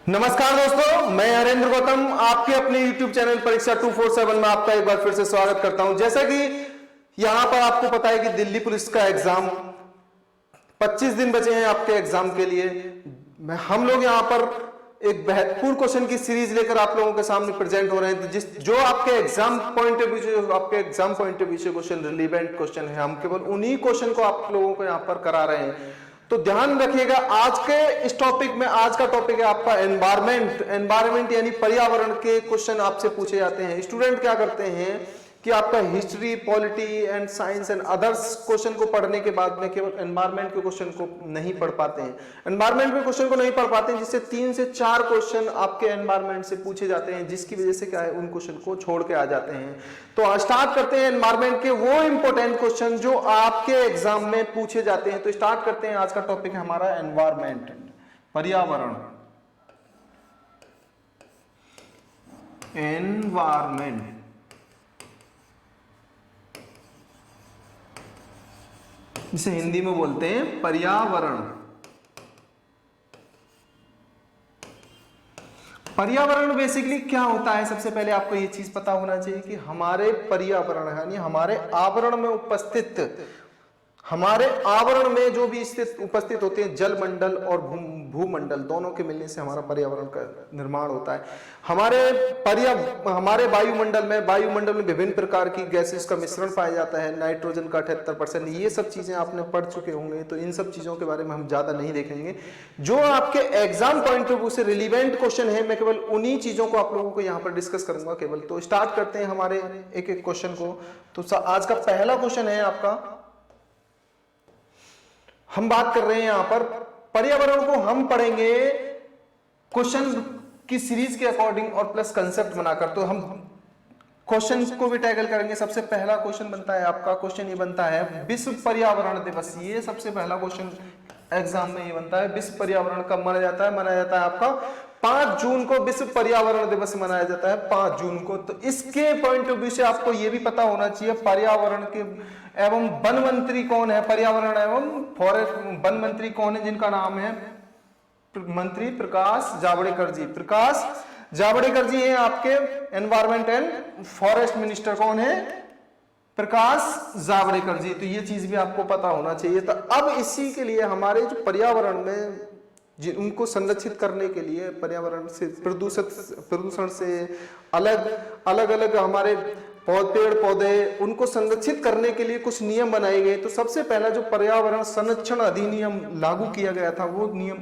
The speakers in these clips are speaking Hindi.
नमस्कार दोस्तों, मैं हरेंद्र गौतम आपके अपने YouTube चैनल परीक्षा 247 में आपका एक बार फिर से स्वागत करता हूं। जैसा कि यहां पर आपको पता है कि दिल्ली पुलिस का एग्जाम 25 दिन बचे हैं आपके एग्जाम के लिए। हम लोग यहां पर एक बेहतरीन क्वेश्चन की सीरीज लेकर आप लोगों के सामने प्रेजेंट हो रहे हैं। तो जो आपके एग्जाम पॉइंट ऑफ व्यू से क्वेश्चन रिलेवेंट क्वेश्चन है, हम केवल उन्हीं क्वेश्चन को आप लोगों को यहां पर करा रहे हैं। तो ध्यान रखिएगा, आज के इस टॉपिक में, आज का टॉपिक है आपका एनवायरमेंट यानी पर्यावरण के क्वेश्चन आपसे पूछे जाते हैं। स्टूडेंट क्या करते हैं कि आपका history, polity and science and others question को पढ़ने के बाद में केवल एनवायरमेंट के क्वेश्चन को नहीं पढ़ पाते हैं। एनवायरमेंट के क्वेश्चन को नहीं पढ़ पाते हैं, जिससे 3 से 4 क्वेश्चन आपके एनवायरमेंट से पूछे जाते हैं, जिसकी वजह से क्या है, उन क्वेश्चन को छोड़ के आ जाते हैं। तो स्टार्ट करते हैं एनवायरमेंट के वो इंपॉर्टेंट क्वेश्चन जो आपके एग्जाम में पूछे जाते हैं। तो स्टार्ट करते हैं, आज का टॉपिक है हमारा एनवायरमेंट, पर्यावरण। एनवायरमेंट जिसे हिंदी में बोलते हैं पर्यावरण। पर्यावरण बेसिकली क्या होता है, सबसे पहले आपको ये चीज पता होना चाहिए कि हमारे पर्यावरण यानी हमारे आवरण में उपस्थित, हमारे आवरण में जो भी उपस्थित होते हैं, जल मंडल और भूमंडल दोनों के मिलने से हमारा पर्यावरण का निर्माण होता है। हमारे वायुमंडल में विभिन्न प्रकार की गैसेस का मिश्रण पाया जाता है, नाइट्रोजन का 78%। ये सब चीजें आपने पढ़ चुके होंगे, तो इन सब चीजों के बारे में हम ज्यादा नहीं देखेंगे। जो आपके एग्जाम पॉइंट ऑफ व्यू से रिलीवेंट क्वेश्चन है, मैं केवल उन्हीं चीजों को आप लोगों को यहाँ पर डिस्कस करूंगा केवल। तो स्टार्ट करते हैं हमारे एक एक क्वेश्चन को। तो आज का पहला क्वेश्चन है आपका, हम बात कर रहे हैं यहां पर पर्यावरण को हम पढ़ेंगे क्वेश्चन की सीरीज के अकॉर्डिंग और प्लस कंसेप्ट बनाकर। तो हम क्वेश्चन को भी टैकल करेंगे। सबसे पहला क्वेश्चन बनता है आपका, क्वेश्चन ये बनता है विश्व पर्यावरण दिवस। ये सबसे पहला क्वेश्चन एग्जाम में ये बनता है, विश्व पर्यावरण कब मनाया जाता है? मनाया जाता है आपका 5 जून को विश्व पर्यावरण दिवस मनाया जाता है, 5 जून को। तो इसके पॉइंट ऑफ व्यू से आपको यह भी पता होना चाहिए पर्यावरण के एवं वन मंत्री कौन है, पर्यावरण एवं फॉरेस्ट वन मंत्री कौन है, जिनका नाम है मंत्री प्रकाश जावड़ेकर जी। प्रकाश जावड़ेकर जी हैं आपके एनवायरमेंट एंड फॉरेस्ट मिनिस्टर। कौन है? प्रकाश जावड़ेकर जी। तो ये चीज भी आपको पता होना चाहिए। तो अब इसी के लिए हमारे जो पर्यावरण में उनको संरक्षित करने के लिए, पर्यावरण से प्रदूषण से अलग हमारे पेड़ पौधे, उनको संरक्षित करने के लिए कुछ नियम बनाए गए। तो सबसे पहला जो पर्यावरण संरक्षण अधिनियम लागू किया गया था, वो नियम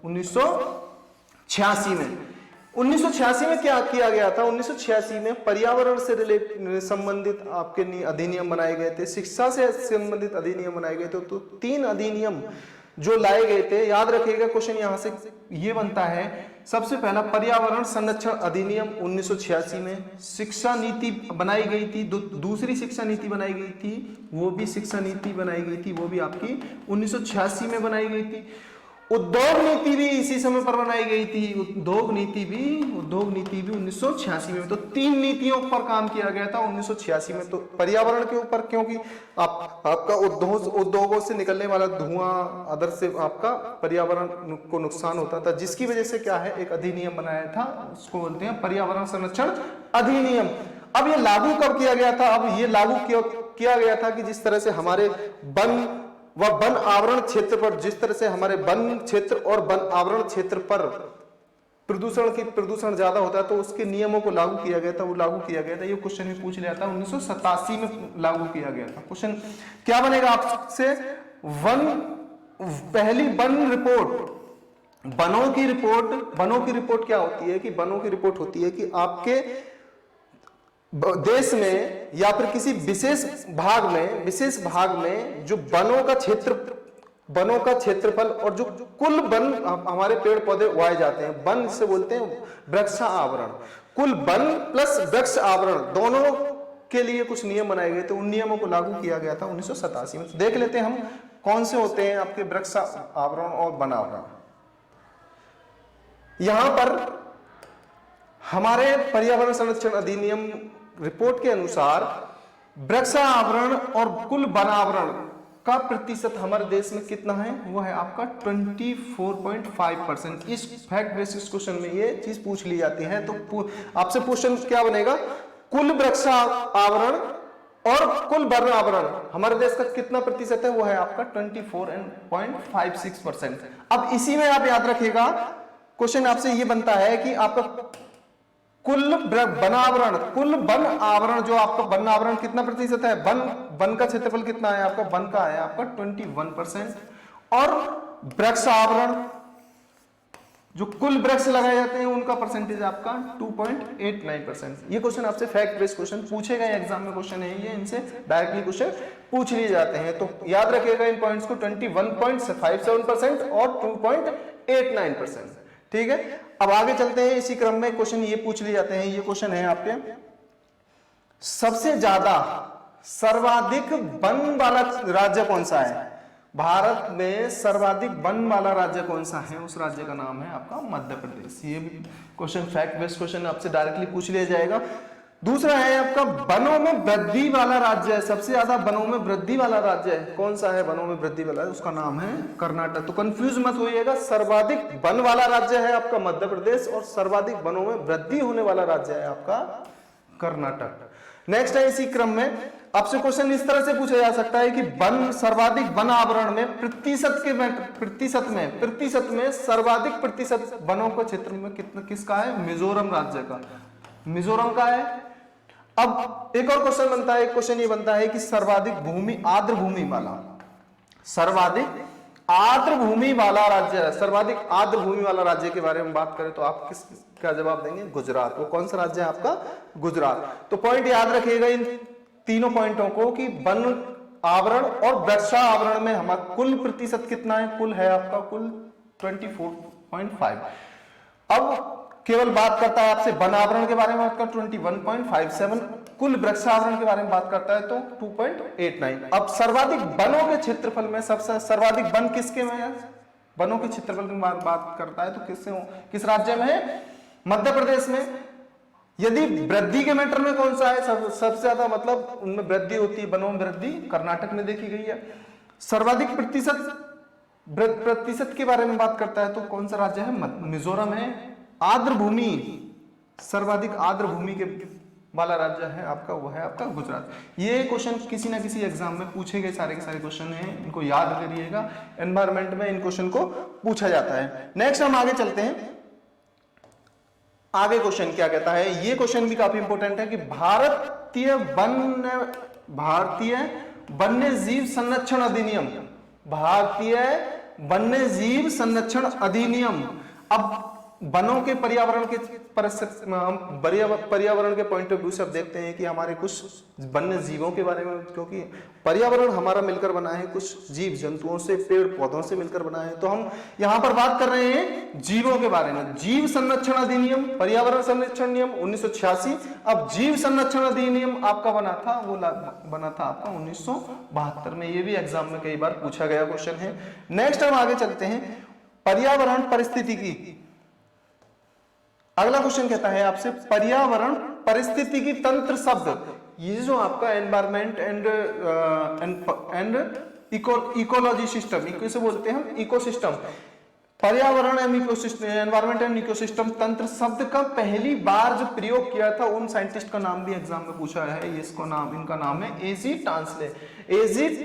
1986 में। 1986 में क्या किया गया था? 1986 में पर्यावरण से संबंधित आपके अधिनियम बनाए गए थे, शिक्षा से संबंधित अधिनियम बनाए गए थे। तो 3 अधिनियम जो लाए गए थे, याद रखिएगा क्वेश्चन यहां से ये बनता है। सबसे पहला पर्यावरण संरक्षण अधिनियम 1986 में, शिक्षा नीति बनाई गई थी, दूसरी शिक्षा नीति बनाई गई थी, वो भी शिक्षा नीति बनाई गई थी, वो भी आपकी 1986 में बनाई गई थी। उद्योग नीति भी इसी समय पर बनाई गई थी, उद्योग नीति भी 1986 में। तो 3 नीतियों पर काम किया गया था 1986 में। तो पर्यावरण के ऊपर, क्योंकि आपका उद्योगों से निकलने वाला धुआं अदर से आपका पर्यावरण को नुकसान होता था, जिसकी वजह से क्या है, एक अधिनियम बनाया था, उसको बोलते हैं पर्यावरण संरक्षण अधिनियम। अब ये लागू कब किया गया था? अब ये लागू किया गया था कि जिस तरह से हमारे वन आवरण क्षेत्र पर, जिस तरह से हमारे वन क्षेत्र और वन आवरण क्षेत्र पर प्रदूषण ज्यादा होता है, तो उसके नियमों को लागू किया गया था। वो लागू किया गया था, ये क्वेश्चन भी पूछ लिया था, 1987 में लागू किया गया था। क्वेश्चन क्या बनेगा आपसे? पहली वन रिपोर्ट, वनों की रिपोर्ट क्या होती है कि वनों की रिपोर्ट होती है कि आपके देश में या फिर किसी विशेष भाग में जो वनों का क्षेत्रफल और जो कुल वन हमारे पेड़ पौधे उगाए जाते हैं, वन से बोलते हैं वृक्षा आवरण, कुल वन प्लस वृक्ष आवरण दोनों के लिए कुछ नियम बनाए गए थे। उन नियमों को लागू किया गया था 1987 में। देख लेते हैं हम कौन से होते हैं आपके वृक्ष आवरण और वन आवरण। यहां पर हमारे पर्यावरण संरक्षण अधिनियम रिपोर्ट के अनुसार वृक्ष आवरण और कुल वन आवरण का प्रतिशत हमारे देश में कितना है, वो है आपका 24.5%। इस फैक्ट बेसिस क्वेश्चन में ये चीज पूछ ली जाती है। तो आपसे क्वेश्चन क्या बनेगा, कुल वृक्ष आवरण और कुल वन आवरण हमारे देश का कितना प्रतिशत है, वो है आपका 24.56%। अब इसी में आप याद रखिएगा, क्वेश्चन आपसे ये बनता है कि आपका कुल वनावरण, कुल वन आवरण, जो आपका वन आवरण कितना प्रतिशत है, वन का क्षेत्रफल कितना है आपका, वन का है आपका 21%, और वृक्ष आवरण जो कुल वृक्ष लगाए जाते हैं उनका परसेंटेज आपका 2.89%। ये क्वेश्चन आपसे फैक्ट बेस्ड क्वेश्चन पूछे गए एग्जाम में, क्वेश्चन है ये, इनसे डायरेक्टली क्वेश्चन पूछ लिए जाते हैं। तो याद रखिएगा इन पॉइंट्स को, 21.57% और 2.89%। ठीक है, अब आगे चलते हैं। इसी क्रम में क्वेश्चन ये पूछ लिए जाते हैं। ये क्वेश्चन है आपके, सबसे ज्यादा सर्वाधिक वन वाला राज्य कौन सा है, भारत में सर्वाधिक वन वाला राज्य कौन सा है, उस राज्य का नाम है आपका मध्य प्रदेश। ये भी क्वेश्चन फैक्ट बेस्ड क्वेश्चन आपसे डायरेक्टली पूछ लिया जाएगा। दूसरा है आपका वनों में वृद्धि वाला राज्य है, सबसे ज्यादा वनों में वृद्धि वाला राज्य है कौन सा है, वनों में वृद्धि वाला है, उसका नाम है कर्नाटक। तो कंफ्यूज मत होइएगा, सर्वाधिक वन वाला राज्य है आपका मध्य प्रदेश और सर्वाधिक वनों में वृद्धि होने वाला राज्य है आपका कर्नाटक। नेक्स्ट है, इसी क्रम में आपसे क्वेश्चन इस तरह से पूछा जा सकता है कि वन, सर्वाधिक वन आवरण में प्रतिशत में सर्वाधिक प्रतिशत वनों के क्षेत्र में कितना किसका है, मिजोरम राज्य का, मिजोरम का है। अब एक और क्वेश्चन बनता है, क्वेश्चन ये बनता है कि सर्वाधिक भूमि आर्द्र भूमि वाला, सर्वाधिक आर्द्र भूमि वाला राज्य है, सर्वाधिक आर्द्र भूमि वाला राज्य के बारे में बात करें तो आप किसका जवाब देंगे, गुजरात। वो कौन सा राज्य है आपका, गुजरात। तो पॉइंट याद रखिएगा इन तीनों पॉइंटों को कि वन आवरण और वृक्षा आवरण में हमारा कुल प्रतिशत कितना है, कुल है आपका कुल 24.5। अब केवल बात करता है आपसे वन आवरण के बारे में, आपका 21.57, कुल वृक्षावरण के बारे में बात करता है तो 2.89। अब सर्वाधिक वनों के क्षेत्रफल में सबसे सर्वाधिक वन किसके में है, वनों के क्षेत्रफल की बात करता है तो किस राज्य में है, मध्य प्रदेश में। यदि वृद्धि के मैटर में कौन सा है, सबसे ज्यादा मतलब उनमें वृद्धि होती है, वनों में वृद्धि कर्नाटक में देखी गई है। सर्वाधिक प्रतिशत के बारे में बात करता है तो कौन सा राज्य है, मिजोरम है। आर्द्र भूमि, सर्वाधिक आर्द्र भूमि के वाला राज्य है आपका, वो है आपका गुजरात। ये क्वेश्चन किसी ना किसी एग्जाम में पूछे गए सारे के सारे क्वेश्चन हैं, इनको याद करिएगा। एनवायरमेंट में इन क्वेश्चन को पूछा जाता है। नेक्स्ट हम आगे चलते हैं। आगे क्वेश्चन क्या कहता है, ये क्वेश्चन भी काफी इंपॉर्टेंट है कि भारतीय वन्य जीव संरक्षण अधिनियम, भारतीय वन्य जीव संरक्षण अधिनियम। अब वनों के पर्यावरण के पॉइंट ऑफ व्यू से अब देखते हैं कि हमारे कुछ वन्य जीवों के बारे में, क्योंकि पर्यावरण हमारा मिलकर बना है, कुछ जीव जंतुओं से, पेड़ पौधों से मिलकर बना है। तो हम यहां पर बात कर रहे हैं जीवों के बारे में। जीव संरक्षण अधिनियम, पर्यावरण संरक्षण नियम 1986। अब जीव संरक्षण अधिनियम आपका बना था आपका 1972 में। ये भी एग्जाम में कई बार पूछा गया क्वेश्चन है। नेक्स्ट हम आगे चलते हैं, पर्यावरण परिस्थितिकी। अगला क्वेश्चन कहता है आपसे पर्यावरण परिस्थितिकी तंत्र शब्द, ये जो आपका एनवायरमेंट एंड इकोलॉजी सिस्टम, इसे बोलते हैं हम इकोसिस्टम। पर्यावरण and ecosystem, environment and ecosystem तंत्र शब्द का पहली बार जो प्रयोग किया था उन साइंटिस्ट का नाम भी एग्जाम में पूछा है। इसको नाम, इनका नाम है एजी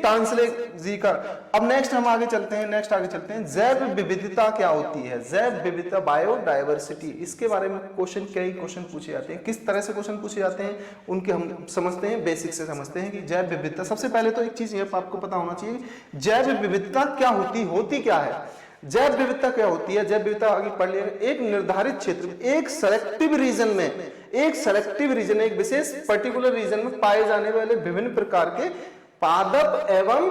टांसले जी का। अब नेक्स्ट हम आगे चलते हैं, जैव विविधता क्या होती है, जैव विविधता, बायोडायवर्सिटी, इसके बारे में कई क्वेश्चन पूछे जाते हैं। किस तरह से क्वेश्चन पूछे जाते हैं उनके हम समझते हैं, बेसिक से समझते हैं कि जैव विविधता। सबसे पहले तो एक चीज ये आपको पता होना चाहिए, जैव विविधता क्या होती क्या है। जैव विविधता क्या होती है, जैव विविधता आगे पढ़ लिया, एक निर्धारित क्षेत्र में, एक सेलेक्टिव रीजन, एक विशेष पर्टिकुलर रीजन में पाए जाने वाले विभिन्न प्रकार के पादप एवं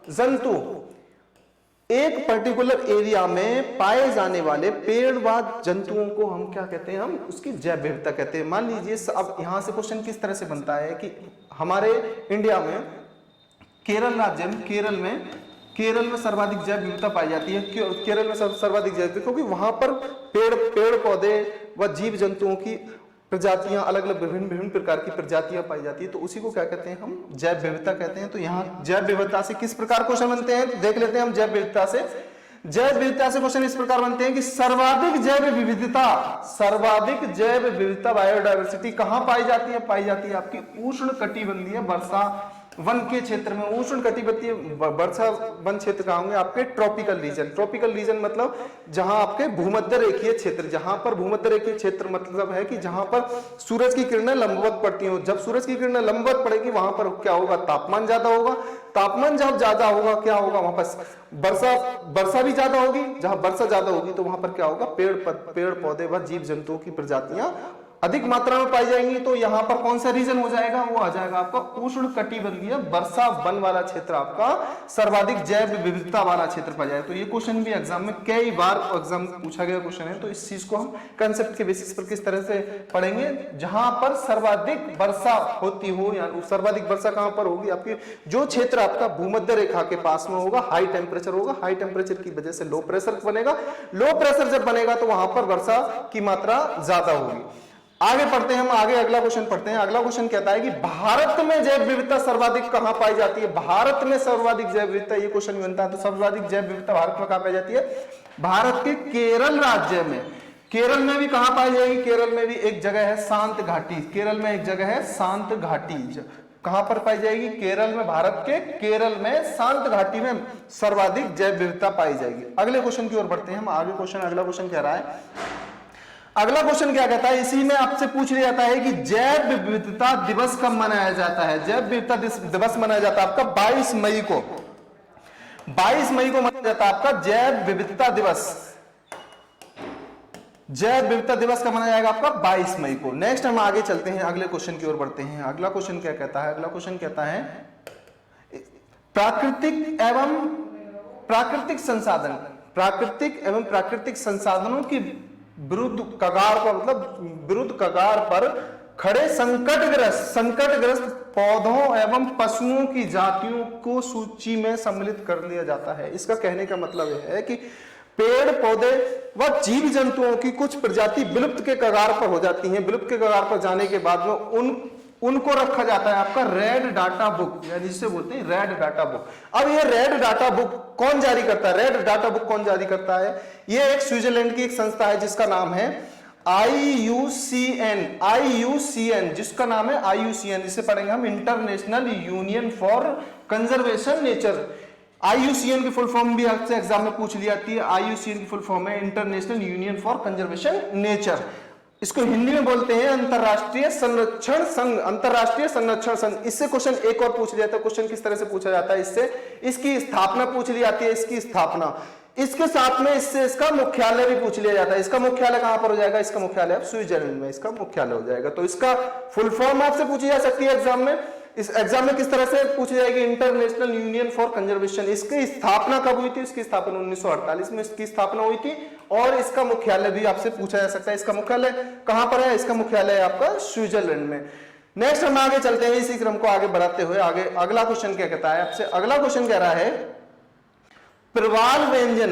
जंतु, एक पर्टिकुलर एरिया में पाए जाने वाले पेड़ व जंतुओं को हम क्या कहते हैं, हम उसकी जैव विविधता कहते हैं। मान लीजिए अब यहां से क्वेश्चन किस तरह से बनता है कि हमारे इंडिया में केरल राज्य में, केरल में सर्वाधिक जैव विविधता पाई जाती है। केरल में सर्वाधिक जैव, क्योंकि वहां पर पेड़ पौधे व जीव जंतुओं की प्रजातियां अलग अलग विभिन्न विभिन्न प्रकार की प्रजातियां पाई जाती है, तो उसी को क्या कहते हैं, हम जैव विविधता कहते हैं। तो यहाँ जैव विविधता से किस प्रकार क्वेश्चन बनते हैं देख लेते हैं हम। जैव विविधता से क्वेश्चन इस प्रकार बनते हैं कि सर्वाधिक जैव विविधता बायोडायवर्सिटी कहां पाई जाती है? पाई जाती है आपकी उष्ण कटिबंधीय वर्षा वन के क्षेत्र में। उष्ण कटिबंधीय वर्षा वन क्षेत्र कहां होंगे? आपके ट्रॉपिकल रीजन मतलब जहां आपके भूमध्य रेखीय क्षेत्र, जहां पर भूमध्य रेखीय क्षेत्र मतलब है कि जहां पर सूरज की किरणें लंबवत पड़ती हो। जब सूरज की किरणें लंबवत पड़ेगी वहां पर क्या होगा? तापमान ज्यादा होगा। तापमान जब ज्यादा होगा क्या होगा? वहां पर वर्षा भी ज्यादा होगी। जहां वर्षा ज्यादा होगी तो वहां पर क्या होगा? पेड़ पौधे व जीव जंतुओं की प्रजातियां अधिक मात्रा में पाई जाएंगी। तो यहां पर कौन सा रीजन हो जाएगा? वो आ जाएगा आपका उष्ण कटिबंधीय वर्षा वन वाला क्षेत्र, आपका सर्वाधिक जैव विविधता वाला क्षेत्र पाया जाएगा। तो ये क्वेश्चन भी एग्जाम में कई बार एग्जाम में पूछा गया क्वेश्चन है। तो इस चीज को हम कंसेप्ट के बेसिस पर किस तरह से पढ़ेंगे? जहां पर सर्वाधिक वर्षा होती हो, या सर्वाधिक वर्षा कहां पर होगी? आपकी जो क्षेत्र आपका भूमध्य रेखा के पास में होगा, हाई टेम्परेचर होगा। हाई टेम्परेचर की वजह से लो प्रेशर बनेगा। लो प्रेशर जब बनेगा तो वहां पर वर्षा की मात्रा ज्यादा होगी। आगे पढ़ते हैं हम, आगे अगला क्वेश्चन पढ़ते हैं। अगला क्वेश्चन कहता है कि भारत में जैव विविधता सर्वाधिक कहां पाई जाती है? भारत में सर्वाधिक जैव विविधता, ये क्वेश्चन बनता है। तो सर्वाधिक जैव विविधता भारत में कहां पाई जाती है? भारत के केरल राज्य में। केरल में भी कहां पाई जाएगी? केरल में भी एक जगह है शांत घाटी। केरल में एक जगह है शांत घाटी। कहां पर पाई जाएगी? केरल में। भारत के केरल में शांत घाटी में सर्वाधिक जैव विविधता पाई जाएगी। अगले क्वेश्चन की ओर बढ़ते हैं हम। आगे क्वेश्चन, अगला क्वेश्चन कह रहा है, अगला क्वेश्चन क्या कहता है? इसी में आपसे पूछ लिया जाता है कि जैव विविधता दिवस कब मनाया जाता है? जैव विविधता दिवस मनाया जाता है आपका 22 मई को। 22 मई को मनाया जाता है आपका जैव विविधता दिवस। जैव विविधता दिवस कब मनाया जाएगा? आपका 22 मई को। नेक्स्ट हम आगे चलते हैं, अगले क्वेश्चन की ओर बढ़ते हैं। अगला क्वेश्चन क्या कहता है? अगला क्वेश्चन कहता है प्राकृतिक एवं प्राकृतिक संसाधनों की विरुद्ध कगार पर खड़े संकटग्रस्त पौधों एवं पशुओं की जातियों को सूची में सम्मिलित कर लिया जाता है। इसका कहने का मतलब यह है कि पेड़ पौधे व जीव जंतुओं की कुछ प्रजाति विलुप्त के कगार पर हो जाती हैं। विलुप्त के कगार पर जाने के बाद में उनको रखा जाता है आपका रेड डाटा बुक, यानी जिसे बोलते हैं रेड डाटा बुक। अब ये रेड डाटा बुक कौन जारी करता है? रेड डाटा बुक कौन जारी करता है? ये एक स्विट्जरलैंड की एक संस्था है जिसका नाम है IUCN, जिसका नाम है IUCN। इसे पढ़ेंगे हम international union for conservation nature. IUCN की फुल फॉर्म भी आपसे एग्जाम में पूछ ली जाती है। IUCN की फुल फॉर्म है international union for conservation nature. इसको हिंदी में बोलते हैं अंतरराष्ट्रीय संरक्षण संघ। इससे क्वेश्चन एक और पूछ लिया जाता है। क्वेश्चन किस तरह से पूछा जाता है? इससे इसकी स्थापना पूछ ली जाती है। इसकी स्थापना, इसके साथ में इससे इसका मुख्यालय भी पूछ लिया जाता है। इसका मुख्यालय कहां पर हो जाएगा? इसका मुख्यालय स्विट्जरलैंड में इसका मुख्यालय हो जाएगा। तो इसका फुल फॉर्म आपसे पूछी जा सकती है एग्जाम में। इस एग्जाम में किस तरह से पूछी जाएगी? International union for conservation. इसकी स्थापना कब हुई थी? इसकी स्थापना 1948 में इसकी स्थापना हुई थी। और इसका मुख्यालय भी आपसे पूछा जा सकता है। इसका मुख्यालय कहां पर है? इसका मुख्यालय है आपका स्विट्जरलैंड में। नेक्स्ट हम आगे चलते हैं, इसी क्रम को आगे बढ़ाते हुए। आगे अगला क्वेश्चन क्या कहता है आपसे? अगला क्वेश्चन कह रहा है प्रवाल व्यंजन।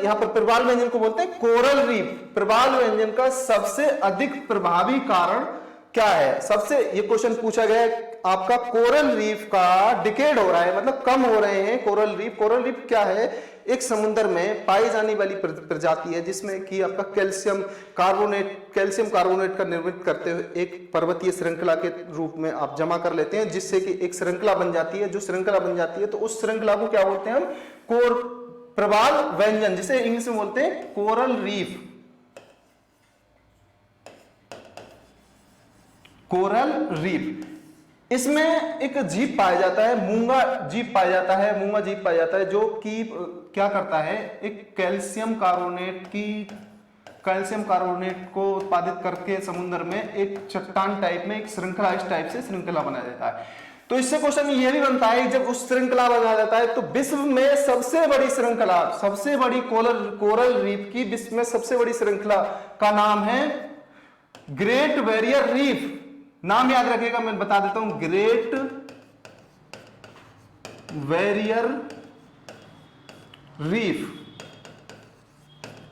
यहां पर प्रवाल व्यंजन को बोलते हैं कोरल रीफ। प्रवाल व्यंजन का सबसे अधिक प्रभावी कारण क्या है? सबसे, ये क्वेश्चन पूछा गया है आपका, कोरल रीफ का डिकेड हो रहा है, मतलब कम हो रहे हैं कोरल रीफ। कोरल रीफ क्या है? एक समुद्र में पाई जाने वाली प्रजाति है जिसमें कि आपका कैल्शियम कार्बोनेट का निर्मित करते हुए एक पर्वतीय श्रृंखला के रूप में आप जमा कर लेते हैं, जिससे कि एक श्रृंखला बन जाती है। जो श्रृंखला बन जाती है तो उस श्रृंखला को क्या बोलते हैं हम? प्रवाल व्यंजन, जिसे इंग्लिश में बोलते हैं कोरल रीफ। कोरल रीफ, इसमें एक जीव पाया जाता है, मूंगा जीव पाया जाता है, जो कि क्या करता है? एक कैल्शियम कार्बोनेट को उत्पादित करके समुद्र में एक चट्टान टाइप में एक श्रृंखला, इस टाइप से श्रृंखला बनाया जाता है। तो इससे क्वेश्चन ये भी बनता है, जब उस श्रृंखला बनाया जाता है तो विश्व में सबसे बड़ी श्रृंखला, सबसे बड़ी कोरल रीफ की विश्व में सबसे बड़ी श्रृंखला का नाम है ग्रेट बैरियर रीफ। नाम याद रखिएगा, मैं बता देता हूं, ग्रेट बैरियर रीफ।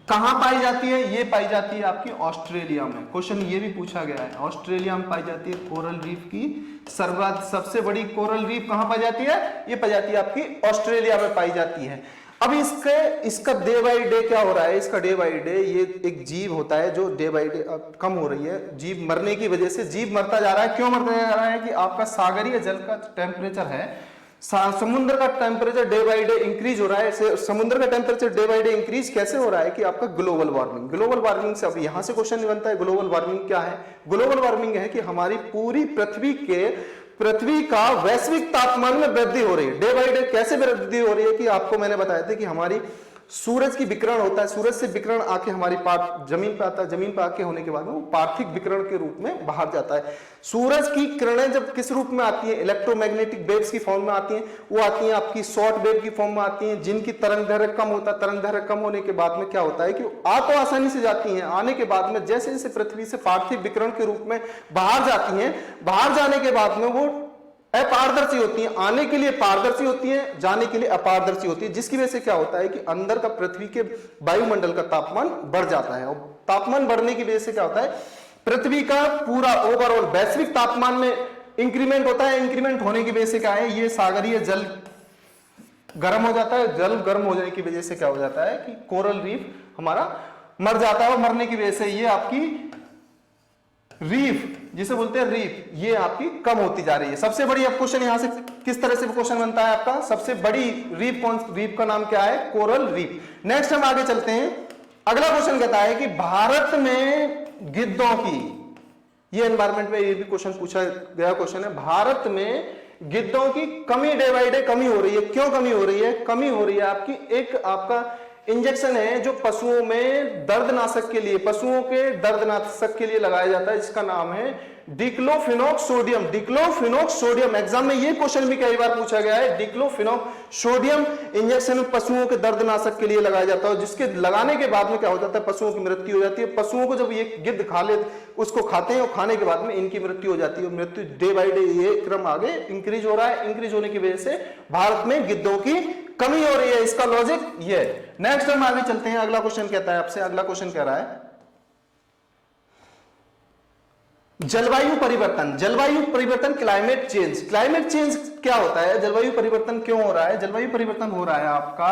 कहां पाई जाती है? ये पाई जाती है आपकी ऑस्ट्रेलिया में। क्वेश्चन ये भी पूछा गया है, ऑस्ट्रेलिया में पाई जाती है कोरल रीफ की सबसे बड़ी कोरल रीफ कहां पाई जाती है? ये पाई जाती है आपकी ऑस्ट्रेलिया में पाई जाती है। अब इसका डे बाई डे क्या हो रहा है? इसका डे बाई डे, ये एक जीव होता है जो डे बाई डे कम हो रही है, जीव मरने की वजह से जीव मरता जा रहा है। क्यों मरता जा रहा है? कि आपका सागरीय जल का टेम्परेचर है, समुद्र का temperature day by day increase हो रहा है। समुद्र का temperature day by day increase कैसे हो रहा है? कि आपका ग्लोबल वार्मिंग। ग्लोबल वार्मिंग से अब यहां से क्वेश्चन बनता है, ग्लोबल वार्मिंग क्या है? ग्लोबल वार्मिंग है कि हमारी पूरी पृथ्वी का वैश्विक तापमान में वृद्धि हो रही है। डे बाई डे कैसे वृद्धि हो रही है? कि आपको मैंने बताया था कि हमारी सूरज की विकिरण होता है, सूरज से विकिरण आके हमारी जमीन पे आता है, जमीन पे आके होने के बाद वो पार्थिव विकिरण के रूप में बाहर जाता है। सूरज की किरणें जब किस रूप में आती है? इलेक्ट्रोमैग्नेटिक वेव्स की फॉर्म में आती हैं। वो आती हैं आपकी शॉर्ट वेव की फॉर्म में आती हैं, जिनकी तरंग दैर्घ्य कम होता है। तरंग दैर्घ्य कम होने के बाद में क्या होता है? कि आ तो आसानी से जाती हैं, आने के बाद में जैसे जैसे पृथ्वी से पार्थिव विकिरण के रूप में बाहर जाती हैं, बाहर जाने के बाद में वो अपारदर्शी होती है। आने के लिए पारदर्शी होती है, जाने के लिए अपारदर्शी होती है, जिसकी वजह से क्या होता है? कि अंदर का पृथ्वी के वायुमंडल का तापमान बढ़ जाता है। और तापमान बढ़ने की वजह से क्या होता है? पृथ्वी का पूरा ओवरऑल वैश्विक तापमान में इंक्रीमेंट होता है। इंक्रीमेंट होने की वजह से क्या है? ये सागरीय जल गर्म हो जाता है। जल गर्म हो जाने की वजह से क्या हो जाता है? कि कोरल रीफ हमारा मर जाता है। और मरने की वजह से ये आपकी रीफ, जिसे बोलते हैं रीफ, ये आपकी कम होती जा रही है। सबसे बड़ी अब क्वेश्चन यहां से किस तरह से क्वेश्चन बनता है आपका? सबसे बड़ी रीफ रीफ का नाम क्या है? Coral reef. नेक्स्ट हम आगे चलते हैं। अगला क्वेश्चन कहता है कि भारत में गिद्धों की, ये एनवायरमेंट में ये भी क्वेश्चन पूछा गया क्वेश्चन है, भारत में गिद्धों की कमी डे बाई डे कमी हो रही है। क्यों कमी हो रही है? कमी हो रही है आपकी एक आपका इंजेक्शन है जो पशुओं में दर्दनाशक के लिए, पशुओं के दर्दनाशक के लिए लगाया जाता है, जिसका नाम है डिक्लोफिनॉक सोडियम। डिक्लोफिनॉक सोडियम, एग्जाम में ये क्वेश्चन भी कई बार पूछा गया है। डिक्लोफिनॉक सोडियम इंजेक्शन पशुओं के दर्दनाशक के लिए लगाया जाता है, जिसके लगाने के बाद में क्या हो जाता है? पशुओं की मृत्यु हो जाती है। पशुओं को जब ये गिद्ध खा ले, उसको खाते हैं और खाने के बाद में इनकी मृत्यु हो जाती है। मृत्यु डे बाई डे ये क्रम आगे इंक्रीज हो रहा है। इंक्रीज होने की वजह से भारत में गिद्धों की कमी हो रही है। इसका लॉजिक ये। नेक्स्ट हम आगे चलते हैं। अगला क्वेश्चन कहता है आपसे, अगला क्वेश्चन कह रहा है जलवायु परिवर्तन। जलवायु परिवर्तन, क्लाइमेट चेंज। क्लाइमेट चेंज क्या होता है? जलवायु परिवर्तन क्यों हो रहा है? जलवायु परिवर्तन हो रहा है आपका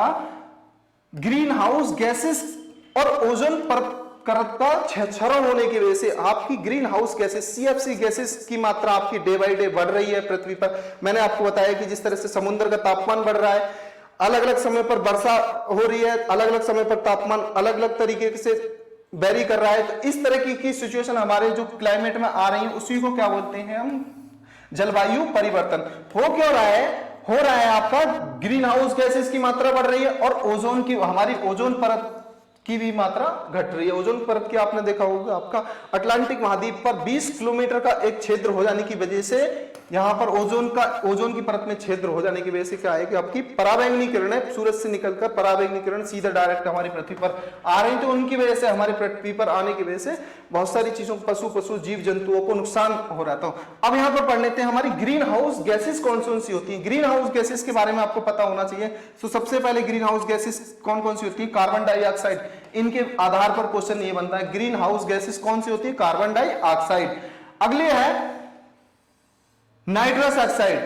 ग्रीन हाउस गैसेस और ओजोन परत का क्षरण होने की वजह से। आपकी green house gases, CFC gases की मात्रा आपकी डे बाई डे बढ़ रही है पृथ्वी पर। मैंने आपको बताया कि जिस तरह से समुद्र का तापमान बढ़ रहा है, अलग अलग समय पर वर्षा हो रही है, अलग अलग समय पर तापमान अलग अलग तरीके से वेरी कर रहा है, तो इस तरह की सिचुएशन हमारे जो क्लाइमेट में आ रही है, उसी को क्या बोलते हैं हम? जलवायु परिवर्तन। हो क्यों रहा है? हो रहा है आपका ग्रीन हाउस गैसेस की मात्रा बढ़ रही है और ओजोन की, हमारी ओजोन परत की भी मात्रा घट रही है। ओजोन परत की आपने देखा होगा, आपका अटलांटिक महाद्वीप पर 20 किलोमीटर का एक क्षेत्र हो जाने की वजह से यहां पर ओजोन की परत में छिद्र हो जाने की वजह से क्या है? कि आपकी पराबैंगनी किरणें सूरज से निकलकर पराबैंगनी किरण सीधा डायरेक्ट हमारी पृथ्वी पर आ रही, तो उनकी वजह से, हमारी पृथ्वी पर आने की वजह से बहुत सारी चीजों, पशु जीव जंतुओं को नुकसान हो रहा था। अब यहां पर पढ़ लेते हैं हमारी ग्रीन हाउस गैसेस कौन कौन सी होती है। ग्रीन हाउस गैसेस के बारे में आपको पता होना चाहिए। तो सबसे पहले ग्रीन हाउस गैसेस कौन कौन सी होती है? Carbon dioxide. इनके आधार पर क्वेश्चन ये बनता है, ग्रीन हाउस गैसेस कौन सी होती है? Carbon dioxide. अगले है नाइट्रस ऑक्साइड।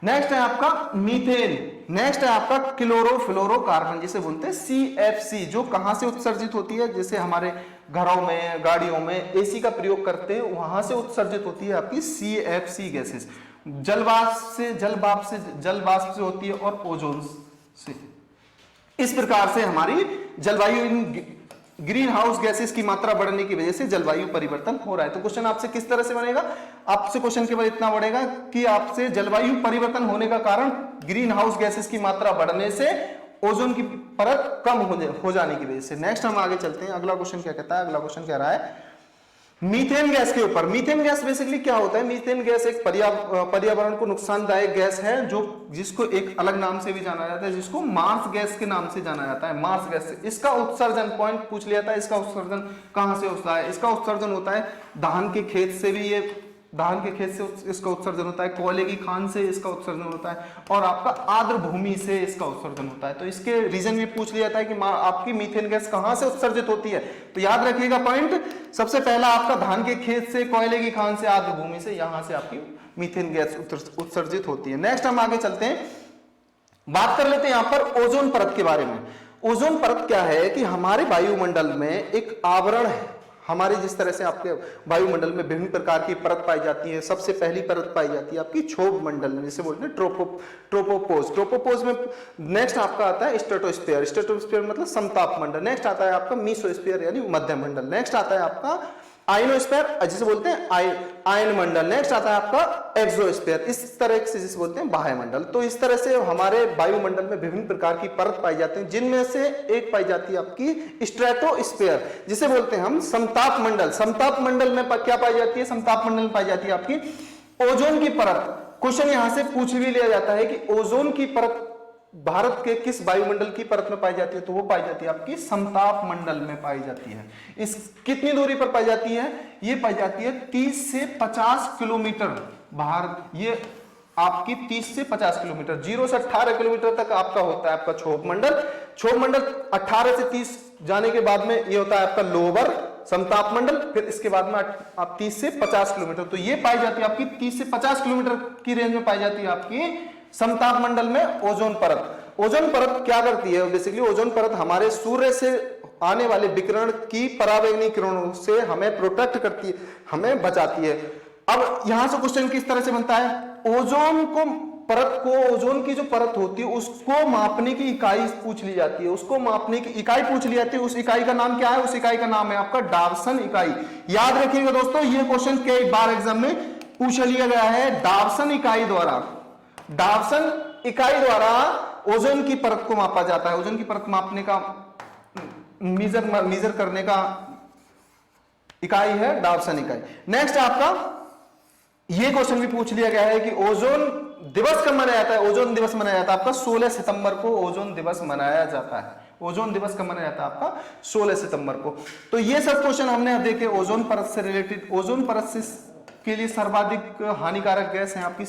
नेक्स्ट है आपका मीथेन। नेक्स्ट है आपका क्लोरोफ्लोरोकार्बन, जिसे बोलते हैं सीएफसी, जो कहां से उत्सर्जित होती है? जैसे हमारे घरों में, गाड़ियों में एसी का प्रयोग करते हैं, वहां से उत्सर्जित होती है आपकी सीएफसी गैसेस। जलवाष्प से होती है और ओजोन से। इस प्रकार से हमारी जलवायु, ग्रीन हाउस गैसेस की मात्रा बढ़ने की वजह से जलवायु परिवर्तन हो रहा है। तो क्वेश्चन आपसे किस तरह से बनेगा? आपसे क्वेश्चन केवल इतना बढ़ेगा कि आपसे जलवायु परिवर्तन होने का कारण ग्रीन हाउस गैसेस की मात्रा बढ़ने से ओजोन की परत कम हो जाने की वजह से। नेक्स्ट हम आगे चलते हैं। अगला क्वेश्चन क्या कहता है? अगला क्वेश्चन कह रहा है मीथेन गैस के ऊपर। मीथेन गैस बेसिकली क्या होता है? मीथेन गैस एक पर्यावरण को नुकसानदायक गैस है, जिसको एक अलग नाम से भी जाना जाता है, जिसको मार्स गैस के नाम से जाना जाता है। मार्स गैस से इसका उत्सर्जन, पॉइंट पूछ लिया था, इसका उत्सर्जन कहां से होता है? इसका उत्सर्जन होता है धान के खेत से भी ये धान के खेत से इसका उत्सर्जन होता है, कोयले की खान से इसका उत्सर्जन होता है, और आपका आर्द्र भूमि से इसका उत्सर्जन होता है। तो इसके रीजन में पूछ लिया जाता है कि आपकी मीथेन गैस कहां से उत्सर्जित होती है, तो याद रखिएगा पॉइंट, सबसे पहला आपका धान के खेत से, कोयले की खान से, आर्द्र भूमि से, यहां से आपकी मीथेन गैस उत्सर्जित होती है। नेक्स्ट हम आगे चलते हैं, बात कर लेते हैं यहां पर ओजोन परत के बारे में। ओजोन परत क्या है कि हमारे वायुमंडल में एक आवरण है। हमारे जिस तरह से आपके वायुमंडल में विभिन्न प्रकार की परत पाई जाती है, सबसे पहली परत पाई जाती है आपकी क्षोभ मंडल में, जिसे बोलते हैं ट्रोपोपोज। ट्रोपोपोज में नेक्स्ट आपका आता है स्ट्रेटोस्फीयर। स्ट्रेटोस्फीयर मतलब समताप मंडल। नेक्स्ट आता है आपका मीसोस्फीयर यानी मध्य मंडल। नेक्स्ट आता है आपका आयनोस्फीयर, जिसे बोलते हैं आयन मंडल। नेक्स्ट आता है आपका एक्सोस्फीयर, इस तरह से जिसे बोलते हैं बाह्य मंडल। तो इस तरह से हमारे वायुमंडल में विभिन्न प्रकार की परत पाई जाती है, जिनमें से एक पाई जाती है आपकी स्ट्रेटोस्फीयर, जिसे बोलते हैं हम समताप मंडल। समताप मंडल में क्या पाई जाती है, समताप मंडल में पाई जाती है आपकी ओजोन की परत। क्वेश्चन यहां से पूछ भी लिया जाता है कि ओजोन की परत भारत के किस वायुमंडल की परत में पाई जाती है, तो वो पाई जाती है आपकी समताप मंडल में पाई जाती है। इस कितनी दूरी पर पाई जाती है, ये पाई जाती है 30 से 50 किलोमीटर बाहर। ये आपकी 30 से 50 किलोमीटर, 0 से 18 किलोमीटर तक आपका होता है आपका क्षोभ मंडल। क्षोभ मंडल 18 से 30 जाने के बाद में ये होता है आपका लोअर समताप मंडल, फिर इसके बाद में आप 30 से 50 किलोमीटर। तो ये पाई जाती है आपकी 30 से 50 किलोमीटर की रेंज में पाई जाती है आपकी समताप मंडल में ओजोन परत। ओजोन परत क्या करती है, बेसिकली ओजोन परत हमारे सूर्य से आने वाले विकिरण की परावैंगनी किरणों से हमें प्रोटेक्ट करती है, हमें बचाती है। अब यहां से क्वेश्चन किस तरह से बनता है, ओजोन को परत को, ओजोन की जो परत होती है उसको मापने की इकाई पूछ ली जाती है, उसको मापने की इकाई पूछ ली जाती है। उस इकाई का नाम क्या है, उस इकाई का नाम है आपका डावसन इकाई। याद रखिएगा दोस्तों, ये क्वेश्चन कई बार एग्जाम में पूछ लिया गया है। डावसन इकाई द्वारा, डावसन इकाई द्वारा ओजोन की परत को मापा जाता है। ओजोन की परत मापने का मेजर करने का इकाई है डावसन इकाई। नेक्स्ट आपका ये क्वेश्चन भी पूछ लिया गया है कि ओजोन दिवस कब मनाया जाता है। ओजोन दिवस मनाया जाता है आपका 16 सितंबर को ओजोन दिवस मनाया जाता है। ओजोन दिवस कब मनाया जाता है आपका 16 सितंबर को। तो ये सब क्वेश्चन हमने देखे ओजोन परत से रिलेटेड। ओजोन परत से के लिए सर्वाधिक हानिकारक गैस है आपकी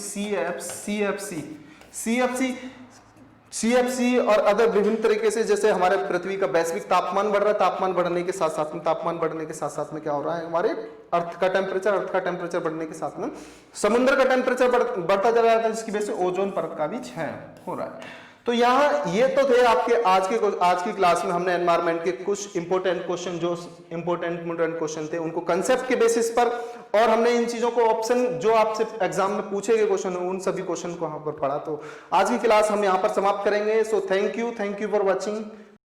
CFC और अदर विभिन्न तरीके से, जैसे हमारे पृथ्वी का वैश्विक तापमान बढ़ रहा है, तापमान बढ़ने के साथ साथ में क्या हो रहा है, हमारे अर्थ का टेम्परेचर बढ़ने के साथ में समुद्र का टेम्परेचर बढ़ता जा रहा है, जिसकी वजह से ओजोन परत का भी क्षय हो रहा है। तो यहाँ ये तो थे आपके आज की क्लास में हमने एनवायरनमेंट के कुछ इंपॉर्टेंट क्वेश्चन, जो इंपॉर्टेंट क्वेश्चन थे उनको कंसेप्ट के बेसिस पर, और हमने इन चीजों को ऑप्शन जो आपसे एग्जाम में पूछे गए क्वेश्चन उन सभी क्वेश्चन को यहाँ पर पढ़ा। तो आज की क्लास हम यहाँ पर समाप्त करेंगे। So thank you for watching.